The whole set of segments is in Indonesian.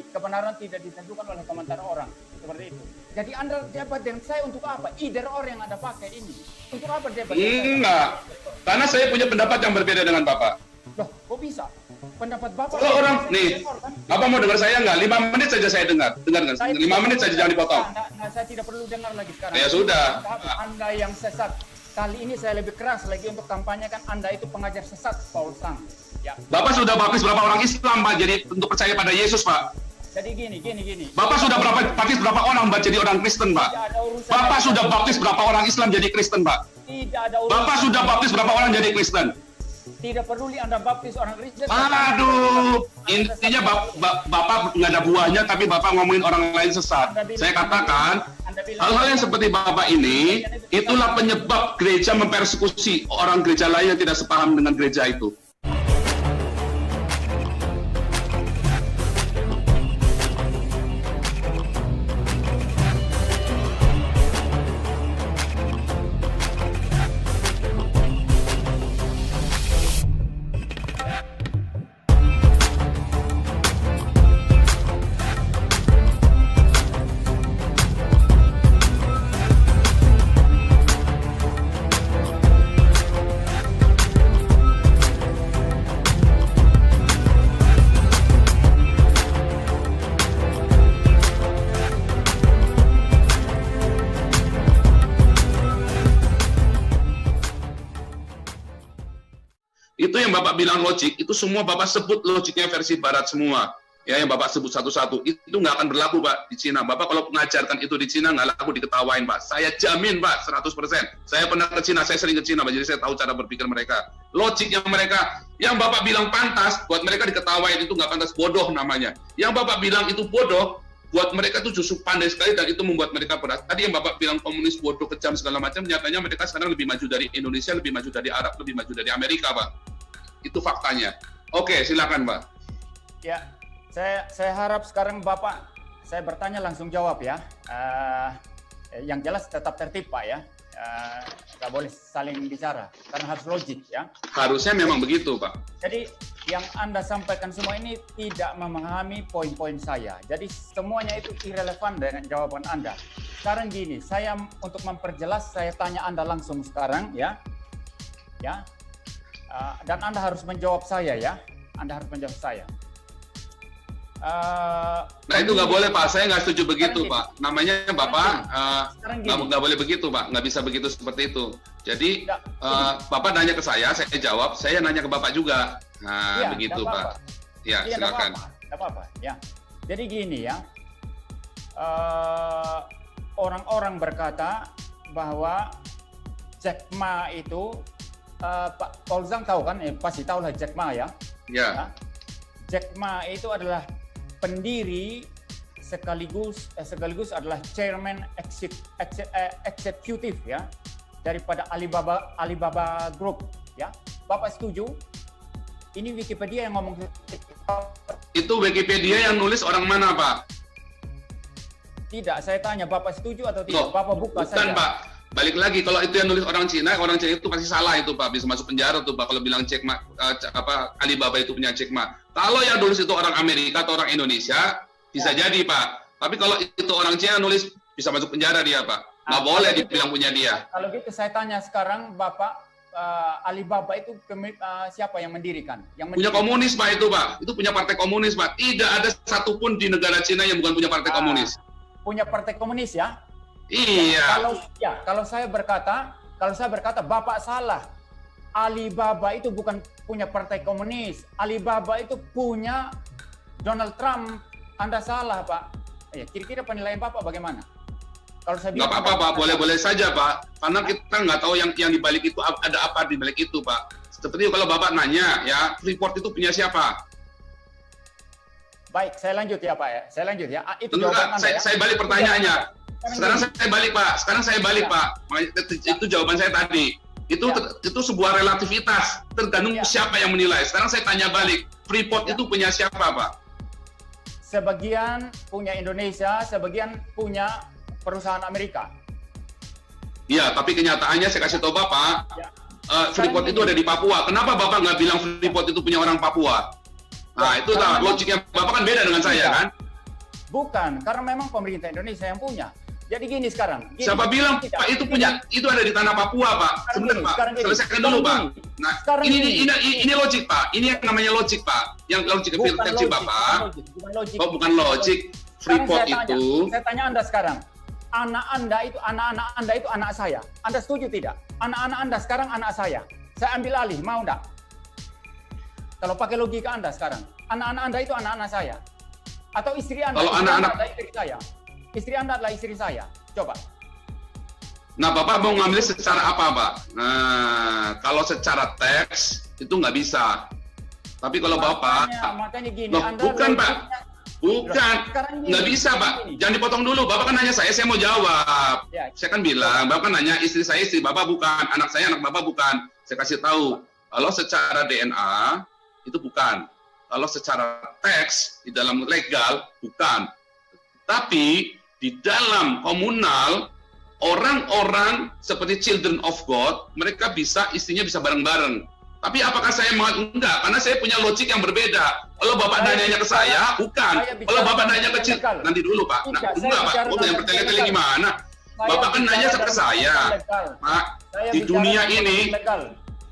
kebenaran tidak ditentukan oleh komentar orang. Seperti itu. Jadi Anda debat dengan saya untuk apa? Either orang yang Anda pakai ini. Untuk apa debat? Enggak. Karena saya punya pendapat yang berbeda dengan Bapak. Loh, kok bisa? Pendapat Bapak... Kalau orang, nih, Bapak mau dengar saya nggak? 5 menit saja saya dengar. Dengarkan, 5 menit saja, jangan dipotong. Saya tidak perlu dengar lagi sekarang. Ya sudah. Anda yang sesat. Kali ini saya lebih keras lagi untuk kampanyekan Anda itu pengajar sesat, Paul Sang. Ya. Bapak sudah baptis berapa orang Islam, Pak, jadi untuk percaya pada Yesus, Pak? Jadi gini. Bapak sudah baptis berapa orang, Pak, jadi orang Kristen, Pak? Bapak sudah baptis berapa orang Islam jadi Kristen, Pak? Tidak ada urusan. Bapak sudah baptis berapa orang jadi Kristen? Tidak peduli Anda baptis orang Kristen. Aduh, intinya Bapak nggak ada buahnya, tapi Bapak ngomongin orang lain sesat. Saya katakan, hal-hal yang seperti Bapak ini, itulah penyebab gereja mempersekusi orang gereja lain yang tidak sepaham dengan gereja itu. Itu yang Bapak bilang logik, itu semua Bapak sebut logiknya versi Barat semua. Ya, yang Bapak sebut satu-satu, itu nggak akan berlaku, Pak, di Cina. Bapak kalau mengajarkan itu di Cina, nggak laku diketawain, Pak. Saya jamin, Pak, 100%. Saya pernah ke Cina, saya sering ke Cina, Pak, jadi saya tahu cara berpikir mereka. Logiknya mereka, yang Bapak bilang pantas, buat mereka diketawain, itu nggak pantas, bodoh namanya. Yang Bapak bilang itu bodoh, buat mereka itu justru pandai sekali, dan itu membuat mereka berat. Tadi yang Bapak bilang komunis, bodoh, kejam, segala macam, nyatanya mereka sekarang lebih maju dari Indonesia, lebih maju dari Arab, lebih maju dari Amerika, Pak. Itu faktanya. Oke, silakan, Pak. Ya, saya harap sekarang Bapak, saya bertanya langsung jawab ya. Yang jelas tetap tertib, Pak ya. Nggak boleh saling bicara, karena harus logik ya. Harusnya memang begitu, Pak. Jadi yang Anda sampaikan semua ini tidak memahami poin-poin saya. Jadi semuanya itu irrelevan dengan jawaban Anda. Sekarang gini, saya untuk memperjelas, saya tanya Anda langsung sekarang ya. Ya. Dan Anda harus menjawab saya ya. Anda harus menjawab saya. Nah itu nggak boleh, Pak. Saya nggak setuju begitu, Pak. Namanya Bapak nggak boleh begitu, Pak. Nggak bisa begitu seperti itu. Jadi Bapak nanya ke saya jawab. Saya nanya ke Bapak juga. Nah ya, begitu, Pak. Ya, silakan. Tidak apa-apa. Ya. Jadi gini ya. Orang-orang berkata bahwa Jack Ma itu Pak Paul Zhang tahu kan? Pasti tahu lah Jack Ma ya. Ya. Jack Ma itu adalah pendiri sekaligus adalah chairman eksekutif ya daripada Alibaba Group ya. Bapak setuju? Ini Wikipedia yang ngomong. Itu Wikipedia yang nulis orang mana, Pak? Tidak, saya tanya Bapak setuju atau tidak? Loh, Bapak buka bukan, saja. Pak. Balik lagi, kalau itu yang nulis orang Cina itu pasti salah itu, Pak. Bisa masuk penjara tuh, Pak, kalau bilang Jack Ma, Alibaba itu punya Jack Ma. Kalau yang nulis itu orang Amerika atau orang Indonesia, bisa jadi, Pak. Tapi kalau itu orang Cina nulis, bisa masuk penjara dia, Pak. Nggak boleh dibilang punya dia. Kalau gitu saya tanya sekarang, Bapak, Alibaba itu siapa yang mendirikan? Punya komunis, Pak, itu, Pak. Itu punya partai komunis, Pak. Tidak ada satupun di negara Cina yang bukan punya partai komunis. Punya partai komunis, ya? Iya. Kalau saya berkata Bapak salah. Alibaba itu bukan punya partai komunis. Alibaba itu punya Donald Trump. Anda salah, Pak. Ya, kira-kira penilaian Bapak bagaimana? Kalau saya bilang nggak apa-apa, Pak. Boleh-boleh saja, Pak. Karena kita nggak tahu yang di balik itu ada apa di balik itu, Pak. Seperti kalau Bapak nanya, ya Freeport itu punya siapa? Baik, saya lanjut ya, Pak ya. Saya lanjut ya. Itu jawaban Anda, ya. Saya balik pertanyaannya. Sekarang saya balik, Pak. Itu jawaban saya tadi. Itu sebuah relativitas, tergantung siapa yang menilai. Sekarang saya tanya balik, Freeport itu punya siapa, Pak? Sebagian punya Indonesia, sebagian punya perusahaan Amerika. Iya, tapi kenyataannya saya kasih tahu Bapak, Freeport itu ada di Papua. Kenapa Bapak nggak bilang Freeport itu punya orang Papua? Nah, itu logiknya Bapak kan beda dengan saya, kan? Bukan, karena memang pemerintah Indonesia yang punya. Jadi gini sekarang. Gini, siapa bilang Pak itu punya? Itu ada di tanah Papua, Pak. Sebentar, Pak. Selesaikan dulu, Pak. Nah, ini logik, Pak. Ini yang namanya logik, Pak. Yang logik persepsi Bapak. Bukan logik. Freeport itu. Saya tanya Anda sekarang. Anak-anak Anda itu anak saya. Anda setuju tidak? Anak-anak Anda sekarang anak saya. Saya ambil alih, mau enggak? Kalau pakai logika Anda sekarang, anak-anak Anda itu anak-anak saya. Atau istri Anda, kalau anak-anak adalah istri saya. Istri Anda adalah istri saya. Coba. Nah, Bapak mau ngambil secara apa, Pak? Nah, kalau secara teks itu nggak bisa. Tapi kalau makanya gini, Anda bukan, Pak. Bukan, nggak bisa, Pak. Jangan dipotong dulu. Bapak kan nanya saya mau jawab. Ya. Saya kan bilang, Bapak nanya istri saya, istri Bapak bukan. Anak saya, anak Bapak bukan. Saya kasih tahu, kalau secara DNA, itu bukan. Kalau secara teks, di dalam legal, bukan. Tapi, di dalam komunal, orang-orang seperti children of God, mereka istrinya bisa bareng-bareng. Tapi apakah saya mau? Enggak, karena saya punya logik yang berbeda. Kalau Bapak nanya ke saya, bukan. Kalau Bapak nanya ke nanti dulu, Pak. Nah, enggak, Pak. Yang bertele-tele gimana? Bapak kan nanya ke saya. Pak, di dunia ini,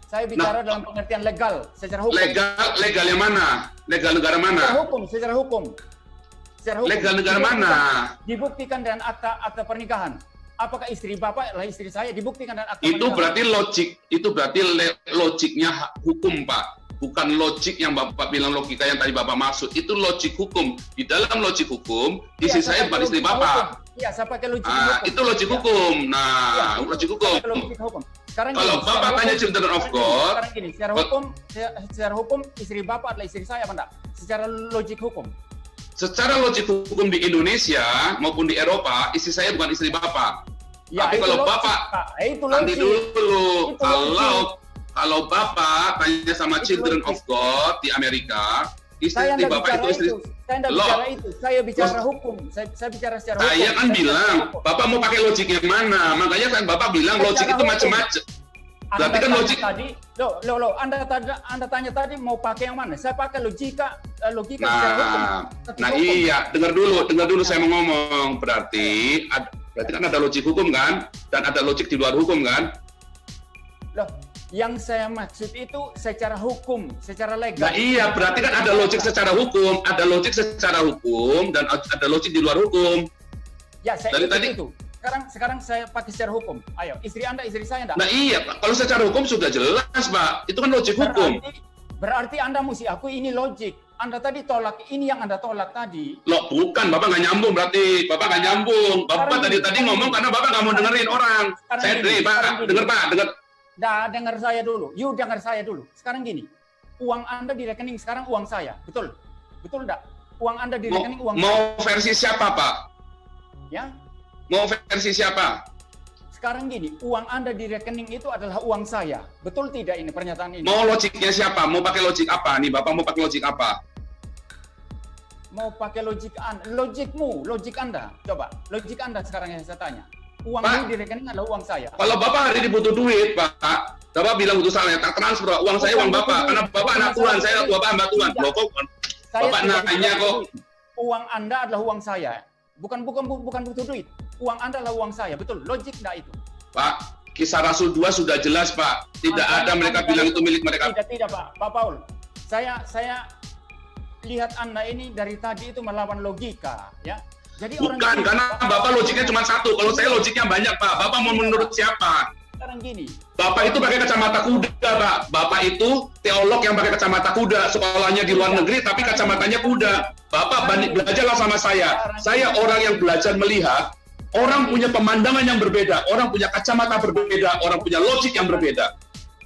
saya bicara dalam pengertian legal, secara hukum. Legal yang mana? Legal negara mana? Secara hukum. Legal negara mana? Dibuktikan dengan akta pernikahan. Apakah istri Bapak adalah istri saya? Dibuktikan dengan akta itu pernikahan. Itu berarti logiknya hukum, Pak. Bukan logik yang Bapak bilang logika yang tadi Bapak maksud. Itu logik hukum. Di dalam logik hukum, istri saya bukan istri Bapak. Iya, saya pakai logik hukum. Itu logik hukum. Nah, logik hukum. Sekarang kalau Bapak tanya children of God, sekarang gini, secara hukum istri Bapak adalah istri saya, apa enggak? Secara logik hukum. Secara logik hukum di Indonesia maupun di Eropa, istri saya bukan istri Bapak. Ya, tapi kalau logik, Bapak, nanti dulu, kalau Bapak tanya sama children of God di Amerika, istri Bapak itu istri. Saya tidak bicara itu, saya bicara hukum. Saya bicara secara hukum. Saya kan bilang, Bapak mau pakai logik yang mana? Makanya kan Bapak bilang logik itu macam-macam. Berarti kan logik tadi, Anda tanya tadi mau pakai yang mana? Saya pakai logika secara hukum. Nah iya, dengar dulu saya mau ngomong. Berarti kan ada logik hukum kan, dan ada logik di luar hukum kan? Loh, yang saya maksud itu secara hukum, secara legal. Nah iya, berarti kan ada logik secara hukum, dan ada logik di luar hukum. Ya, saya itu. Sekarang saya pakai secara hukum. Ayo, istri Anda, istri saya enggak? Nah iya, kalau secara hukum sudah jelas, Pak. Itu kan logik hukum. Berarti Anda mesti akui ini logik. Anda tadi tolak, ini yang Anda tolak tadi. Loh, bukan. Bapak nggak nyambung berarti. Bapak nggak nyambung. Bapak tadi ngomong karena Bapak nggak mau dengerin orang. Saya Pak, dengar. Dengar saya dulu. Dengar saya dulu. Sekarang gini, uang Anda di rekening sekarang uang saya. Betul? Betul enggak? Uang Anda di rekening uang saya. Mau versi siapa, Pak? Ya? Mau versi siapa? Sekarang gini, uang Anda di rekening itu adalah uang saya. Betul tidak ini pernyataan ini? Mau logiknya siapa? Mau pakai logik apa? Nih, Bapak mau pakai logik apa? Mau pakai logik Anda. Logik Anda. Coba, logik Anda sekarang yang saya tanya. Uang di rekening adalah uang saya. Kalau Bapak hari ini butuh duit, Pak, Bapak bilang butuh salary, tak transfer, uang saya uang Bapak. Karena Bapak anak Tuhan, saya Bapak hamba Tuhan. Loh, kok Bapak nanya kok. Uang Anda adalah uang saya. Bukan butuh duit. Uang Anda adalah uang saya, betul? Logik enggak itu? Pak, Kisah Rasul 2 sudah jelas, Pak. Tidak ada mereka bilang itu milik mereka. Tidak, Pak. Pak Paul, saya lihat Anda ini dari tadi itu melawan logika, ya. Jadi bukan, karena Bapak logiknya cuma satu. Kalau saya logiknya banyak, Pak. Bapak mau menurut siapa? Sekarang gini. Bapak itu pakai kacamata kuda, Pak. Bapak itu teolog yang pakai kacamata kuda. Sekolahnya di luar negeri, tapi kacamatanya kuda. Bapak belajarlah sama saya. Saya orang yang belajar melihat. Orang punya pemandangan yang berbeda, orang punya kacamata berbeda, orang punya logik yang berbeda.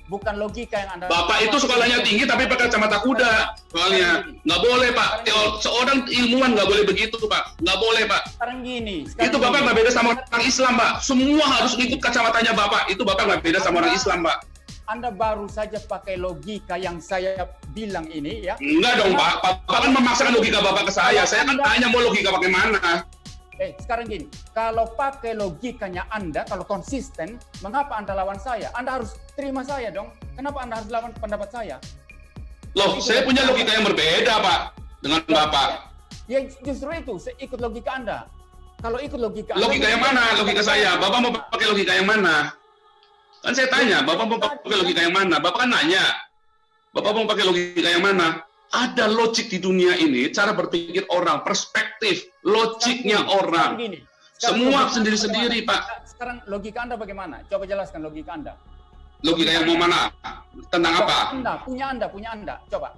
Bukan logika yang Anda... Bapak itu sekolahnya tinggi tapi pakai kacamata kuda. Soalnya nggak boleh, Pak. Seorang ilmuwan nggak boleh begitu, Pak. Nggak boleh, Pak. Sekarang gini. Itu Bapak nggak beda sama orang Islam, Pak. Semua harus ikut kacamatanya Bapak. Itu Bapak nggak beda sama orang Islam, Pak. Anda baru saja pakai logika yang saya bilang ini, ya? Enggak dong, Pak. Bapak kan memaksakan logika Bapak ke saya. Saya kan tanya mau logika pakai mana. Sekarang gini, kalau pakai logikanya Anda, kalau konsisten, mengapa Anda lawan saya? Anda harus terima saya dong. Kenapa Anda harus lawan pendapat saya? Loh, saya punya logika yang berbeda, Pak, dengan Bapak. Ya justru itu, ikut logika Anda. Kalau ikut logika Anda... Logika yang mana? Logika saya. Bapak mau pakai logika yang mana? Kan saya tanya, Bapak mau pakai logika yang mana? Bapak kan nanya. Bapak mau pakai logika yang mana? Ada logik di dunia ini, cara berpikir orang, perspektif, logiknya orang. Semua sendiri-sendiri, Pak. Sekarang logika Anda bagaimana? Coba jelaskan logika Anda. Logika yang mau mana? Tentang apa? Anda, punya Anda. Coba.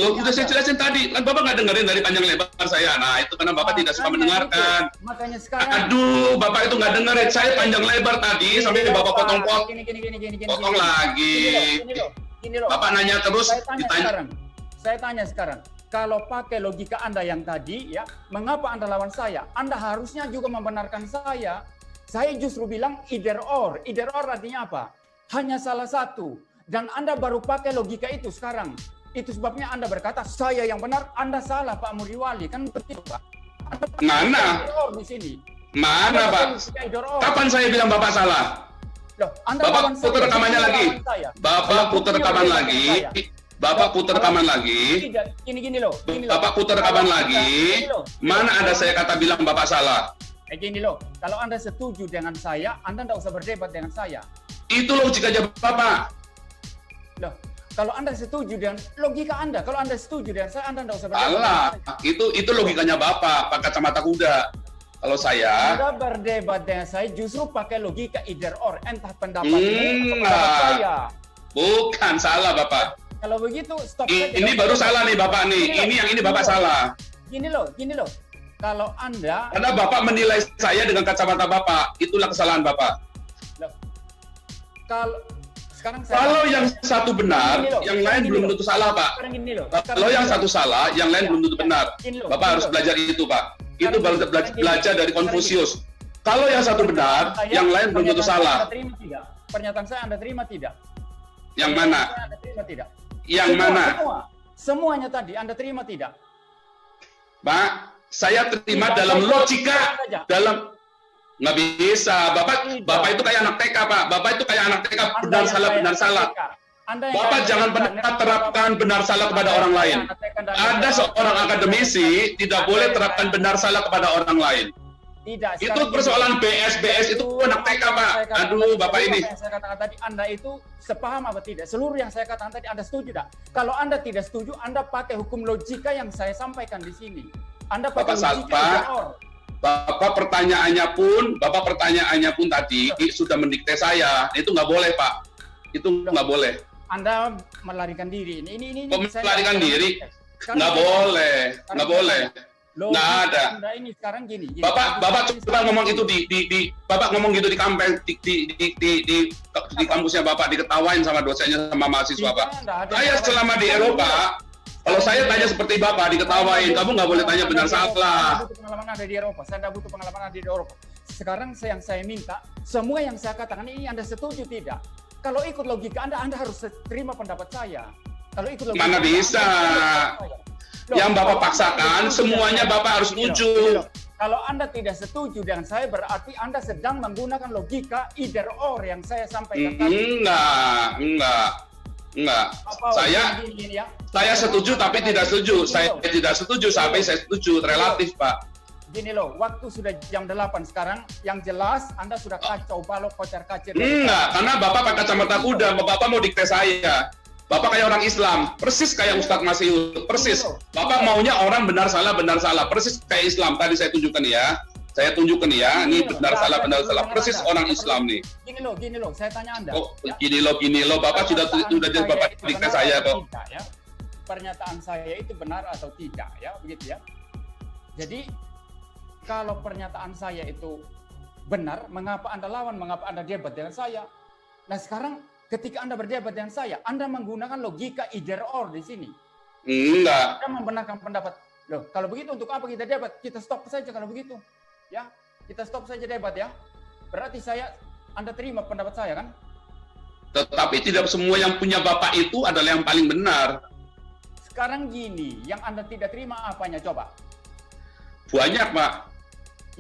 Loh, udah saya jelasin tadi. Kan Bapak nggak dengerin dari panjang lebar saya. Nah, itu karena Bapak tidak suka mendengarkan. Makanya sekarang... Aduh, Bapak itu nggak dengerin. Saya panjang lebar tadi, sampai Bapak potong-potong. Potong lagi. Gini loh. Bapak nanya terus, ditanya. Saya tanya sekarang. Kalau pakai logika Anda yang tadi, ya, mengapa Anda lawan saya? Anda harusnya juga membenarkan saya. Saya justru bilang either or. Either or artinya apa? Hanya salah satu. Dan Anda baru pakai logika itu sekarang. Itu sebabnya Anda berkata, saya yang benar, Anda salah, Pak Muriwali. Kan begitu, Pak. Mana? Di sini. Mana, Pak? Kapan saya bilang Bapak salah? Loh, Bapak putar rekamannya lagi. Bapak putar rekaman lagi. Bapak putar rekaman lagi. Gini loh. Bapak putar rekaman lagi. Mana ada saya kata bilang Bapak salah? Gini loh, kalau Anda setuju dengan saya, Anda tidak usah berdebat dengan saya. Itu logikanya Bapak. Loh, kalau Anda setuju dengan logika Anda, kalau Anda setuju dengan saya, Anda tidak usah berdebat. Alah, itu logikanya Bapak, Pak kacamata kuda. Kalau saya... Anda berdebat dengan saya justru pakai logika either or, entah pendapatmu atau pendapat saya. Bukan, salah Bapak. Kalau begitu, stop saja. Ini baru salah nih Bapak nih. Ini yang ini Bapak salah. Gini loh. Kalau Anda... Karena Bapak menilai saya dengan kacamata Bapak. Itulah kesalahan Bapak. Loh, sekarang kalau yang satu benar, yang lain belum tentu salah, Pak. Kalau yang satu salah, yang lain belum tentu benar. Bapak harus belajar itu, Pak. Itu belajar dari Konfusius. Kalau yang satu benar, yang lain belum tentu salah. Pernyataan saya Anda terima tidak? Yang mana? Anda terima tidak? Yang mana? Semuanya tadi Anda terima tidak? Pak, saya terima dalam logika, dalam nggak bisa. Bapak itu kayak anak TK, Pak. Bapak itu kayak anak TK, benar salah. Bapak jangan pernah terapkan benar salah kepada orang lain. Ada seorang akademisi tidak boleh terapkan benar salah kepada orang lain. Tidak. Itu persoalan BS itu anak TK, Pak. Aduh, Bapak ini. Yang saya katakan tadi, Anda itu sepaham apa tidak? Seluruh yang saya katakan tadi, Anda setuju tidak? Kalau Anda tidak setuju, Anda pakai hukum logika yang saya sampaikan di sini. Anda pakai logika Bapak pertanyaannya pun tadi sudah mendikte saya. Itu nggak boleh, Pak. Itu nggak boleh. Anda melarikan diri. Ini melarikan diri? Nggak boleh. Nggak boleh. Nggak ada. Anda ini sekarang gini. Bapak coba ngomong itu Bapak ngomong gitu di kampus di kampusnya Bapak, diketawain sama dosennya sama mahasiswa, Pak. Saya selama di Eropa, kalau saya tanya seperti Bapak, diketawain, kamu nggak boleh tanya benar salah. Saya butuh pengalaman ada di Eropa. Saya tidak butuh pengalaman ada di Eropa. Sekarang yang saya minta, semua yang saya katakan ini Anda setuju tidak? Kalau ikut logika Anda harus terima pendapat saya. Kalau ikut logika mana bisa? Yang Bapak paksakan, semuanya Bapak harus setuju. Kalau Anda tidak setuju dengan saya, berarti Anda sedang menggunakan logika either or yang saya sampaikan tadi. Enggak. Saya setuju tapi tidak setuju. Saya tidak setuju sampai saya setuju. Relatif, Pak. Gini loh, waktu sudah jam 8 sekarang, yang jelas Anda sudah kacau balok, kocar-kacir. Enggak, karena Bapak pakai kacamata kuda, Bapak mau dikte saya. Bapak kayak orang Islam, persis kayak Ustadz Masih, persis. Bapak maunya orang benar salah, persis kayak Islam. Tadi saya tunjukkan ya. Ini benar salah, persis orang Islam nih. Gini loh, saya tanya Anda. Oh, gini loh, Bapak sudah jadi Bapak dikte saya kok. Ya? Pernyataan saya itu benar atau tidak, ya, begitu ya. Jadi kalau pernyataan saya itu benar, mengapa Anda lawan, mengapa Anda debat dengan saya? Nah sekarang ketika Anda berdebat dengan saya, Anda menggunakan logika either or di sini. Enggak. Anda membenarkan pendapat. Loh, kalau begitu untuk apa kita debat? Kita stop saja kalau begitu. Ya, kita stop saja debat ya. Berarti Anda terima pendapat saya kan? Tetapi tidak semua yang punya Bapak itu adalah yang paling benar. Sekarang gini, yang Anda tidak terima apanya coba? Banyak, Pak.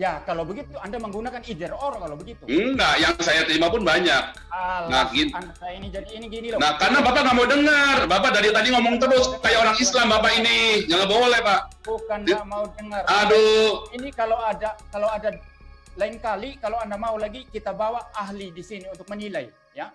Ya, kalau begitu Anda menggunakan either or kalau begitu. Enggak, yang saya terima pun banyak. Alah, Nah, gini. Anda ini jadi ini gini loh. Nah, karena Bapak nggak mau dengar. Bapak dari tadi ngomong terus kayak orang Islam Bapak ini. Nggak boleh, Pak. Bukan nggak mau dengar. Aduh. Ini kalau ada lain kali kalau Anda mau lagi kita bawa ahli di sini untuk menilai, ya.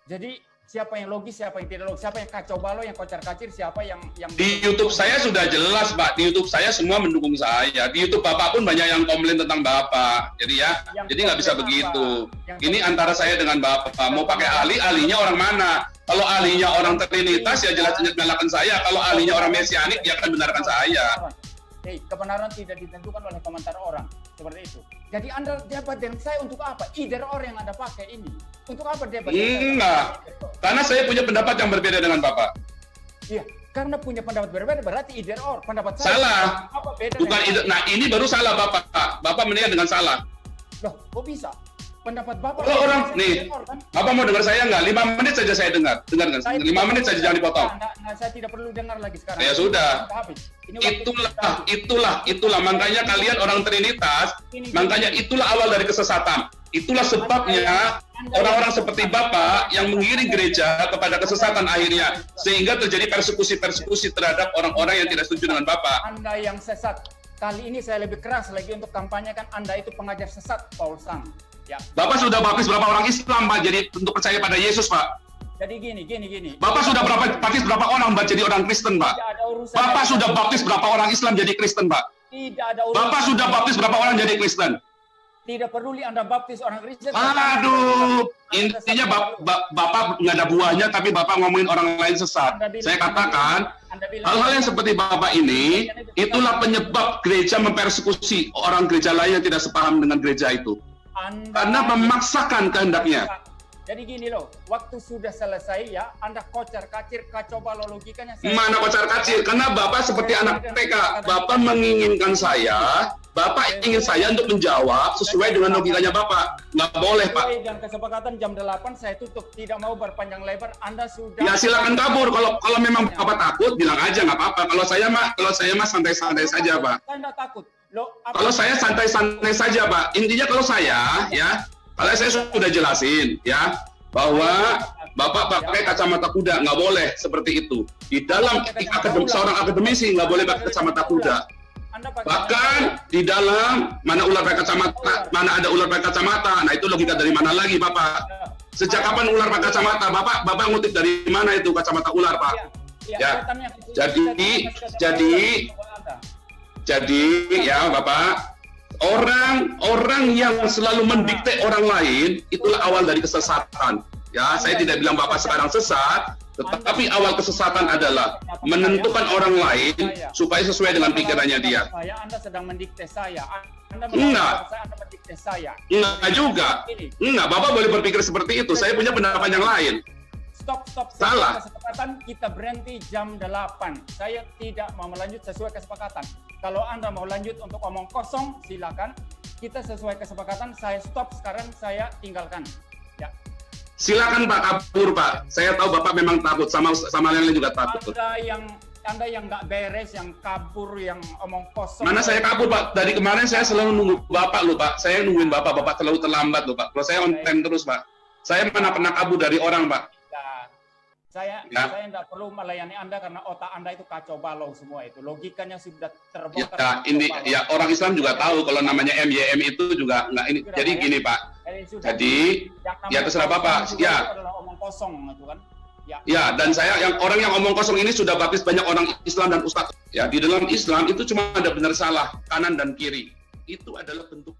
Jadi siapa yang logis, siapa yang tidak logis, siapa yang kacau balau, yang kocar-kacir, siapa yang Di YouTube saya sudah jelas, Pak. Di YouTube saya semua mendukung saya. Di YouTube Bapak pun banyak yang komplain tentang Bapak. Jadi ya, jadi nggak bisa begitu. Ini antara saya dengan Bapak. Mau pakai ahli, ahlinya orang mana? Kalau ahlinya orang Trinitas ya jelas-jelas menyalahkan saya. Kalau ahlinya orang Mesianik dia akan benarkan saya. Kebenaran tidak ditentukan oleh komentar orang seperti itu. Jadi Anda debat dengan saya untuk apa? Either or yang Anda pakai ini. Untuk apa debat? Enggak. Karena saya punya pendapat yang berbeda dengan Bapak. Iya, karena punya pendapat berbeda berarti either or. Pendapat saya salah. Apa beda? Bukan either. Nah, ini baru salah Bapak. Bapak menilai dengan salah. Loh, kok bisa? Pendapat Bapak Kalau orang nih, kan? Bapak mau dengar saya nggak? 5 menit saja saya dengar. Dengarkan. 5 menit saja jangan dipotong. Nah, saya tidak perlu dengar lagi sekarang. Ya sudah. Itulah. Makanya kalian orang Trinitas, makanya itulah awal dari kesesatan. Itulah sebabnya orang-orang seperti Bapak yang mengiring gereja kepada kesesatan akhirnya. Sehingga terjadi persekusi-persekusi terhadap orang-orang yang tidak setuju dengan Bapak. Anda yang sesat. Kali ini saya lebih keras lagi untuk kampanyekan Anda itu pengajar sesat, Paul Sang. Ya. Bapak sudah baptis berapa orang Islam, Pak, jadi untuk percaya pada Yesus, Pak? Jadi gini. Bapak sudah baptis berapa orang, Pak, jadi orang Kristen, Pak? Bapak sudah baptis berapa orang Islam jadi Kristen, Pak? Tidak ada urusan. Bapak sudah baptis berapa orang jadi Kristen? Tidak peduli Anda baptis orang Kristen. Aduh, intinya Bapak nggak ada buahnya, tapi Bapak ngomongin orang lain sesat. Saya katakan, hal-hal yang seperti Bapak ini, itulah penyebab gereja mempersekusi orang gereja lain yang tidak sepaham dengan gereja itu. Karena memaksakan kehendaknya. Jadi gini loh, waktu sudah selesai ya, Anda kocar-kacir, kacau balau logikanya. Mana kocar-kacir? Karena Bapak seperti anak TK. Bapak menginginkan saya, Bapak ingin saya untuk menjawab sesuai dengan logikanya Bapak. Nggak boleh, Pak. Dan kesepakatan jam 8 saya tutup, tidak mau berpanjang lebar. Anda sudah. Ya silakan kabur. Kalau memang Bapak takut, bilang aja nggak apa-apa. Kalau saya mah santai-santai saja, Pak. Saya nggak takut. Loh, kalau saya santai-santai saja, Pak. Intinya kalau saya, ya, kalau saya sudah jelasin, ya, bahwa Bapak pakai kacamata kuda, nggak boleh seperti itu. Di dalam seorang akademisi nggak boleh pakai kacamata kuda. Bahkan di dalam mana ular pakai kacamata, mana ada ular pakai kacamata. Nah itu logika dari mana lagi, Bapak? Sejak kapan ular pakai kacamata? Bapak ngutip dari mana itu kacamata ular, Pak? Ya. Jadi ya Bapak, orang yang selalu mendikte orang lain itulah awal dari kesesatan. Ya, saya tidak bilang Bapak sekarang sesat, tetapi awal kesesatan adalah menentukan orang lain supaya sesuai dengan pikirannya dia. Anda sedang mendikte saya. Enggak. Anda mendikte saya. Enggak juga. Enggak, Bapak boleh berpikir seperti itu. Saya punya pendapat yang lain. Stop. Salah. Kesepakatan kita berhenti jam 8. Saya tidak mau melanjut sesuai kesepakatan. Kalau Anda mau lanjut untuk omong kosong, silakan. Kita sesuai kesepakatan, saya stop sekarang, saya tinggalkan. Ya. Silakan Pak, kabur Pak. Saya tahu Bapak memang takut, sama lain juga takut. Anda yang nggak beres, yang kabur, yang omong kosong. Mana saya kabur Pak? Dari kemarin saya selalu nunggu Bapak loh Pak. Saya nungguin Bapak terlalu terlambat loh Pak. Kalau saya on time terus Pak. Saya mana pernah kabur dari orang Pak. Saya tidak perlu melayani Anda karena otak Anda itu kacau balau semua itu. Logikanya sudah terbongkar. Ya orang Islam juga tahu kalau namanya MYM itu juga nggak ini. Jadi gini Pak. Jadi ya terserah Bapak. Ya. Omong kosong itu kan. Ya, dan orang yang omong kosong ini sudah baptis banyak orang Islam dan ustadz. Ya, di dalam Islam itu cuma ada benar salah, kanan dan kiri. Itu adalah bentuk